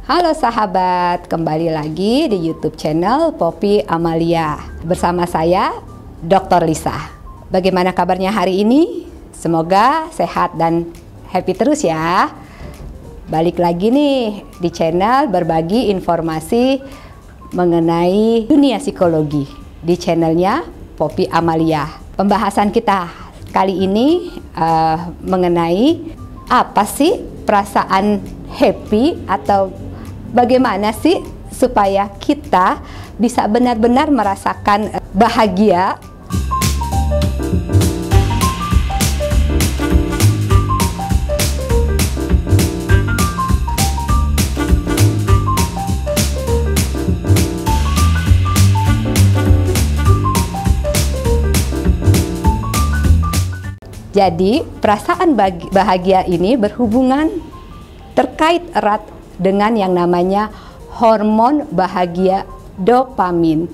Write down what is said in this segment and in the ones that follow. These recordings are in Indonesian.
Halo sahabat, kembali lagi di YouTube channel Poppy Amalia. Bersama saya, Dr. Lisa. Bagaimana kabarnya hari ini? Semoga sehat dan happy terus ya. Balik lagi nih di channel berbagi informasi mengenai dunia psikologi di channelnya Poppy Amalia. Pembahasan kita kali ini mengenai apa sih perasaan happy atau bagaimana sih supaya kita bisa benar-benar merasakan bahagia. Jadi, perasaan bahagia ini berhubungan terkait erat dengan yang namanya hormon bahagia dopamin.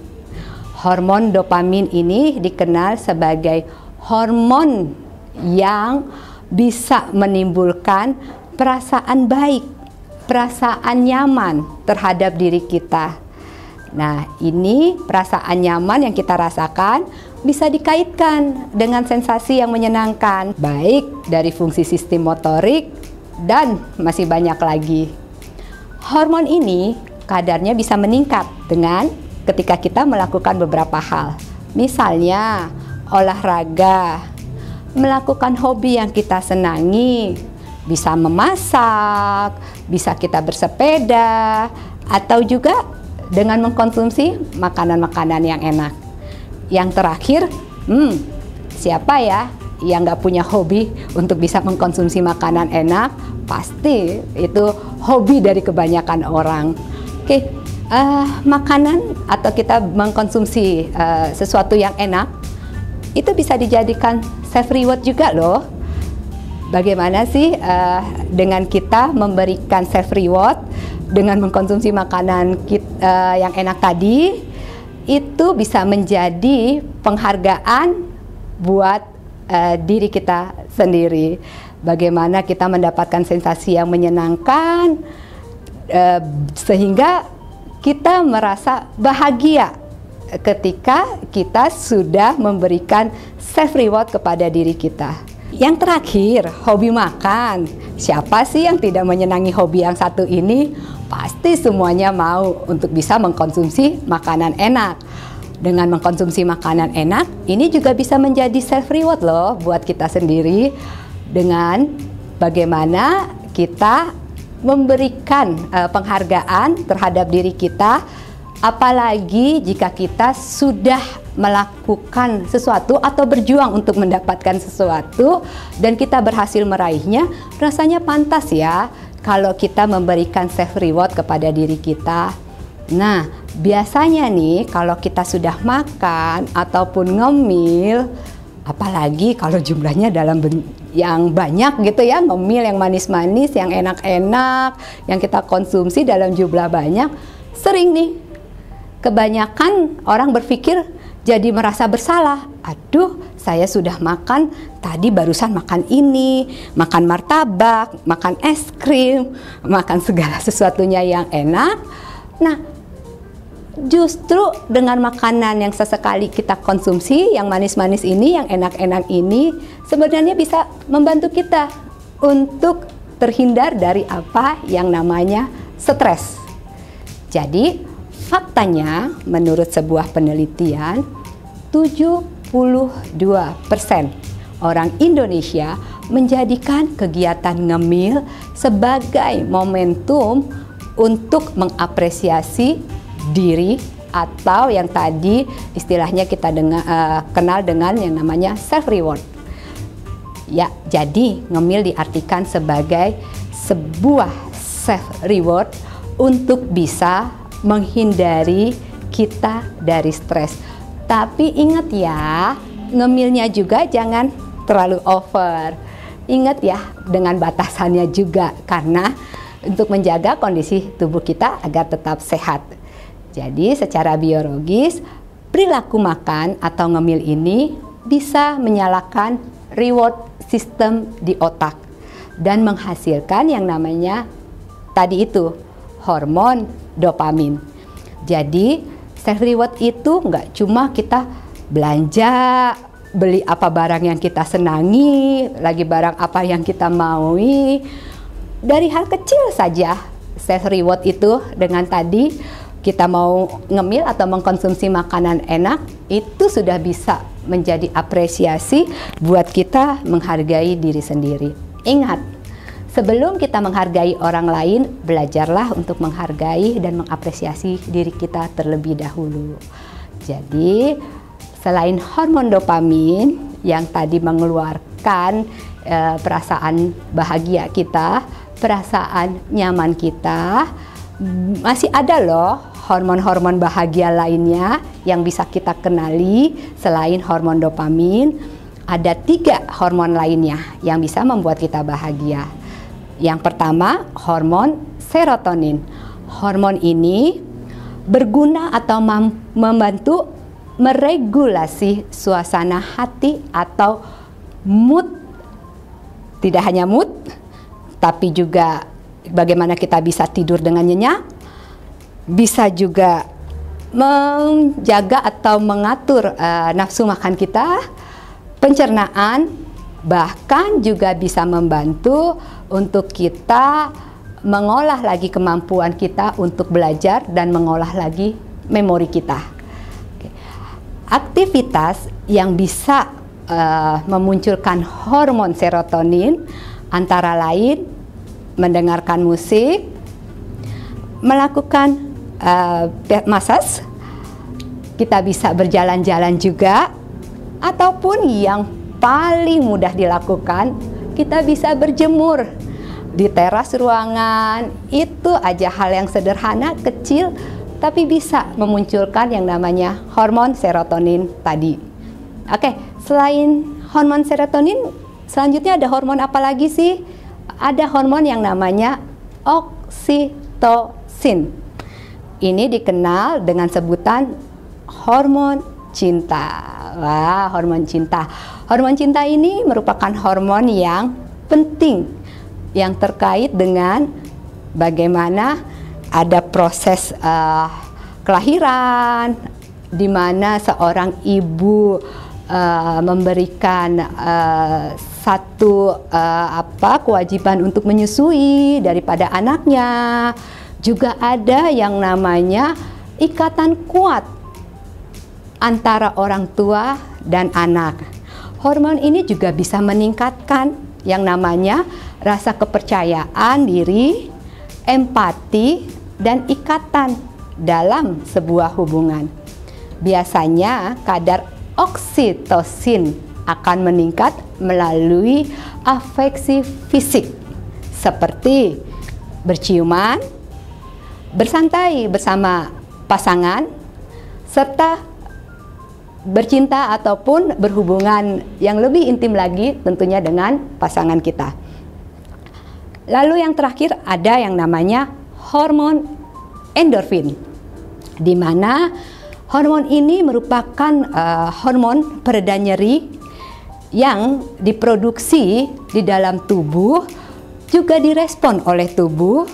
Hormon dopamin ini dikenal sebagai hormon yang bisa menimbulkan perasaan baik, perasaan nyaman terhadap diri kita. Nah, ini perasaan nyaman yang kita rasakan bisa dikaitkan dengan sensasi yang menyenangkan, baik dari fungsi sistem motorik dan masih banyak lagi. Hormon ini kadarnya bisa meningkat dengan ketika kita melakukan beberapa hal. Misalnya olahraga, melakukan hobi yang kita senangi, bisa memasak, bisa kita bersepeda, atau juga dengan mengkonsumsi makanan-makanan yang enak. Yang terakhir, siapa ya yang nggak punya hobi untuk bisa mengkonsumsi makanan enak? Pasti itu hobi dari kebanyakan orang. Oke, makanan atau kita mengkonsumsi sesuatu yang enak itu bisa dijadikan self reward juga loh. Bagaimana sih dengan kita memberikan self reward dengan mengkonsumsi makanan yang enak tadi, itu bisa menjadi penghargaan buat diri kita sendiri. Bagaimana kita mendapatkan sensasi yang menyenangkan sehingga kita merasa bahagia ketika kita sudah memberikan self reward kepada diri kita. Yang terakhir, hobi makan. Siapa sih yang tidak menyenangi hobi yang satu ini? Pasti semuanya mau untuk bisa mengkonsumsi makanan enak. Dengan mengkonsumsi makanan enak, ini juga bisa menjadi self reward loh buat kita sendiri. Dengan bagaimana kita memberikan penghargaan terhadap diri kita, apalagi jika kita sudah melakukan sesuatu atau berjuang untuk mendapatkan sesuatu dan kita berhasil meraihnya, rasanya pantas ya kalau kita memberikan self reward kepada diri kita. Nah, biasanya nih kalau kita sudah makan ataupun ngemil, apalagi kalau jumlahnya dalam yang banyak gitu ya, ngemil yang manis-manis, yang enak-enak, yang kita konsumsi dalam jumlah banyak, sering nih kebanyakan orang berpikir jadi merasa bersalah. Aduh, saya sudah makan, tadi barusan makan ini, makan martabak, makan es krim, makan segala sesuatunya yang enak. Nah, justru dengan makanan yang sesekali kita konsumsi, yang manis-manis ini, yang enak-enak ini, sebenarnya bisa membantu kita untuk terhindar dari apa yang namanya stres. Jadi, faktanya, menurut sebuah penelitian, 72% orang Indonesia menjadikan kegiatan ngemil sebagai momentum untuk mengapresiasi diri atau yang tadi istilahnya kita kenal dengan yang namanya self reward. Ya, jadi ngemil diartikan sebagai sebuah self reward untuk bisa menghindari kita dari stres. Tapi ingat ya, ngemilnya juga jangan terlalu over. Ingat ya, dengan batasannya juga, karena untuk menjaga kondisi tubuh kita agar tetap sehat. Jadi secara biologis, perilaku makan atau ngemil ini bisa menyalakan reward system di otak dan menghasilkan yang namanya tadi itu hormon dopamin. Jadi self reward itu nggak cuma kita belanja, beli apa barang yang kita senangi, lagi barang apa yang kita maui. Dari hal kecil saja self reward itu, dengan tadi kita mau ngemil atau mengkonsumsi makanan enak, itu sudah bisa menjadi apresiasi buat kita menghargai diri sendiri. Ingat, sebelum kita menghargai orang lain, belajarlah untuk menghargai dan mengapresiasi diri kita terlebih dahulu. Jadi, selain hormon dopamin yang tadi mengeluarkan perasaan bahagia kita, perasaan nyaman kita, masih ada loh hormon-hormon bahagia lainnya yang bisa kita kenali selain hormon dopamin. Ada 3 hormon lainnya yang bisa membuat kita bahagia. Yang pertama, hormon serotonin. Hormon ini berguna atau membantu meregulasi suasana hati atau mood. Tidak hanya mood, tapi juga bagaimana kita bisa tidur dengan nyenyak, bisa juga menjaga atau mengatur nafsu makan kita, pencernaan, bahkan juga bisa membantu untuk kita mengolah lagi kemampuan kita untuk belajar dan mengolah lagi memori kita. Aktivitas yang bisa memunculkan hormon serotonin antara lain mendengarkan musik, melakukan massage, kita bisa berjalan-jalan juga, ataupun yang paling mudah dilakukan, kita bisa berjemur di teras ruangan. Itu aja hal yang sederhana, kecil, tapi bisa memunculkan yang namanya hormon serotonin tadi. Oke, selain hormon serotonin, selanjutnya ada hormon apa lagi sih? Ada hormon yang namanya oksitosin. Ini dikenal dengan sebutan hormon cinta. Wah, hormon cinta. Hormon cinta ini merupakan hormon yang penting yang terkait dengan bagaimana ada proses kelahiran, di mana seorang ibu memberikan satu kewajiban untuk menyusui daripada anaknya. Juga ada yang namanya ikatan kuat antara orang tua dan anak. Hormon ini juga bisa meningkatkan yang namanya rasa kepercayaan diri, empati, dan ikatan dalam sebuah hubungan. Biasanya kadar oksitosin akan meningkat melalui afeksi fisik seperti berciuman, bersantai bersama pasangan, serta bercinta ataupun berhubungan yang lebih intim lagi tentunya dengan pasangan kita. Lalu yang terakhir ada yang namanya hormon endorfin, di mana hormon ini merupakan hormon pereda nyeri yang diproduksi di dalam tubuh, juga direspon oleh tubuh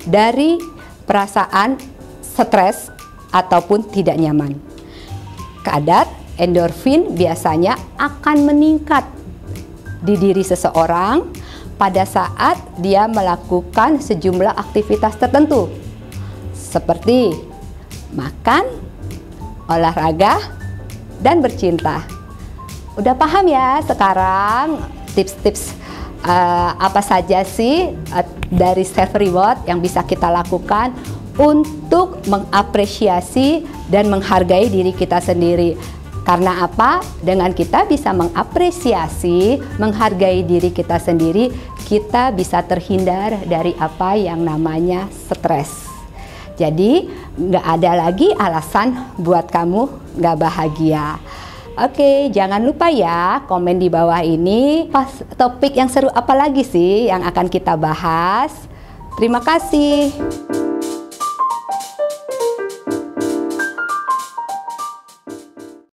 dari perasaan stres ataupun tidak nyaman. Kadar endorfin biasanya akan meningkat di diri seseorang pada saat dia melakukan sejumlah aktivitas tertentu seperti makan, olahraga, dan bercinta. Udah paham ya sekarang tips-tips apa saja sih dari self reward yang bisa kita lakukan untuk mengapresiasi dan menghargai diri kita sendiri. Karena apa? Dengan kita bisa mengapresiasi, menghargai diri kita sendiri, kita bisa terhindar dari apa yang namanya stres. Jadi nggak ada lagi alasan buat kamu nggak bahagia. Oke, jangan lupa ya komen di bawah ini topik yang seru apa lagi sih yang akan kita bahas. Terima kasih.